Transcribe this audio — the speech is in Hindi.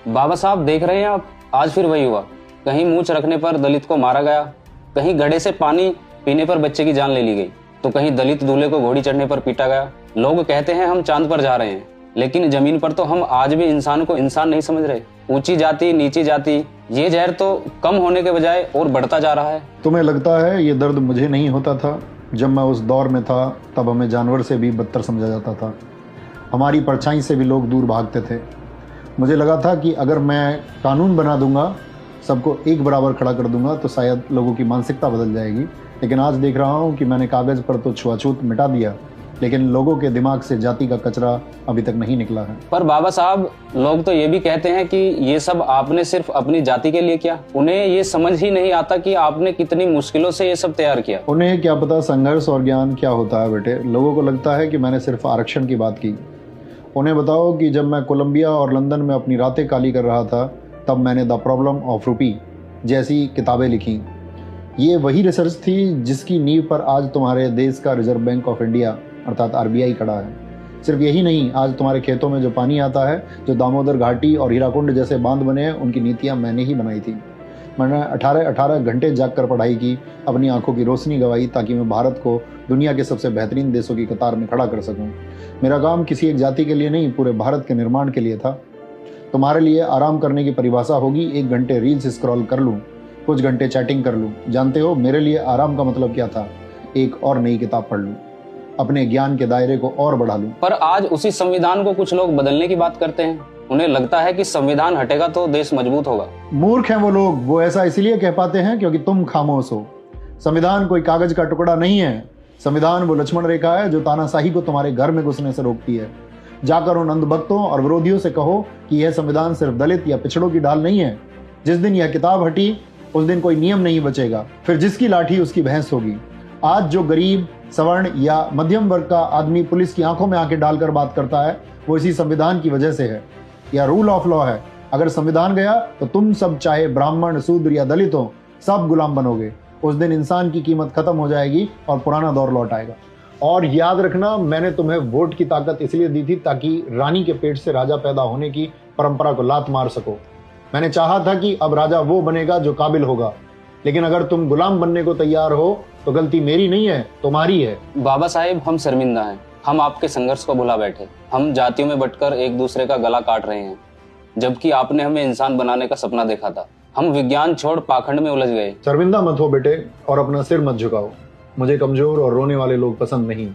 बाबा साहब देख रहे हैं आप, आज फिर वही हुआ। कहीं मूंछ रखने पर दलित को मारा गया, कहीं घड़े से पानी पीने पर बच्चे की जान ले ली गई, तो कहीं दलित दूल्हे को घोड़ी चढ़ने पर पीटा गया। लोग कहते हैं हम चांद पर जा रहे हैं, लेकिन जमीन पर तो हम आज भी इंसान को इंसान नहीं समझ रहे। ऊंची जाति नीची जाति, ये जहर तो कम होने के बजाय और बढ़ता जा रहा है। तुम्हें लगता है ये दर्द मुझे नहीं होता था? जब मैं उस दौर में था तब हमें जानवर से भी बदतर समझा जाता था। हमारी परछाई से भी लोग दूर भागते थे। मुझे लगा था कि अगर मैं कानून बना दूंगा, सबको एक बराबर खड़ा कर दूंगा, तो शायद लोगों की मानसिकता बदल जाएगी। लेकिन आज देख रहा हूँ कि मैंने कागज़ पर तो छुआछूत मिटा दिया, लेकिन लोगों के दिमाग से जाति का कचरा अभी तक नहीं निकला है। पर बाबा साहब, लोग तो ये भी कहते हैं कि ये सब आपने सिर्फ अपनी जाति के लिए किया। उन्हें ये समझ ही नहीं आता कि आपने कितनी मुश्किलों से ये सब तैयार किया। उन्हें क्या पता संघर्ष और ज्ञान क्या होता है बेटे। लोगों को लगता है कि मैंने सिर्फ आरक्षण की बात की। उन्हें बताओ कि जब मैं कोलंबिया और लंदन में अपनी रातें काली कर रहा था, तब मैंने द प्रॉब्लम ऑफ रूपी जैसी किताबें लिखी। ये वही रिसर्च थी जिसकी नींव पर आज तुम्हारे देश का रिजर्व बैंक ऑफ इंडिया अर्थात आरबीआई खड़ा है। सिर्फ यही नहीं, आज तुम्हारे खेतों में जो पानी आता है, जो दामोदर घाटी और हीराकुंड जैसे बांध बने हैं, उनकी नीतियां मैंने ही बनाई थी। मैंने 18 घंटे जाग कर पढ़ाई की, अपनी आंखों की रोशनी गंवाई, ताकि मैं भारत को दुनिया के सबसे बेहतरीन देशों की कतार में खड़ा कर सकूं। मेरा काम किसी एक जाति के लिए नहीं, पूरे भारत के निर्माण के लिए था। तुम्हारे लिए आराम करने की परिभाषा होगी 1 घंटे रील्स स्क्रॉल कर लूँ, कुछ घंटे चैटिंग कर लूँ। जानते हो मेरे लिए आराम का मतलब क्या था? एक और नई किताब पढ़ लूँ, अपने ज्ञान के दायरे को और बढ़ा लूं। पर आज उसी संविधान को कुछ लोग बदलने की बात करते हैं। उन्हें लगता है कि संविधान हटेगा तो देश मजबूत होगा। मूर्ख हैं वो लोग। वो ऐसा इसलिए कह पाते हैं क्योंकि तुम खामोश हो। संविधान कोई कागज का टुकड़ा नहीं है। संविधान वो लक्ष्मण रेखा है जो तानाशाही को तुम्हारे घर में घुसने से रोकती है। जाकर उन अंधभक्तों और विरोधियों से कहो कि यह संविधान सिर्फ दलित या पिछड़ों की ढाल नहीं है। जिस दिन यह किताब हटी, उस दिन कोई नियम नहीं बचेगा, फिर जिसकी लाठी उसकी भैंस होगी। आज जो गरीब, सवर्ण या मध्यम वर्ग का आदमी पुलिस की आंखों में आंखें डालकर बात करता है, वो इसी संविधान की वजह से है। या रूल ऑफ लॉ है। अगर संविधान गया तो तुम सब, चाहे ब्राह्मण, शूद्र या दलित हो, सब गुलाम बनोगे। उस दिन इंसान की कीमत खत्म हो जाएगी और पुराना दौर लौट आएगा। और याद रखना, मैंने तुम्हें वोट की ताकत इसलिए दी थी ताकि रानी के पेट से राजा पैदा होने की परंपरा को लात मार सको। मैंने चाहा था कि अब राजा वो बनेगा जो काबिल होगा। लेकिन अगर तुम गुलाम बनने को तैयार हो तो गलती मेरी नहीं है, तुम्हारी है। बाबा साहेब, हम शर्मिंदा हैं। हम आपके संघर्ष को भुला बैठे। हम जातियों में बंटकर एक दूसरे का गला काट रहे हैं, जबकि आपने हमें इंसान बनाने का सपना देखा था। हम विज्ञान छोड़ पाखंड में उलझ गए। शर्मिंदा मत हो बेटे और अपना सिर मत झुकाओ। मुझे कमजोर और रोने वाले लोग पसंद नहीं।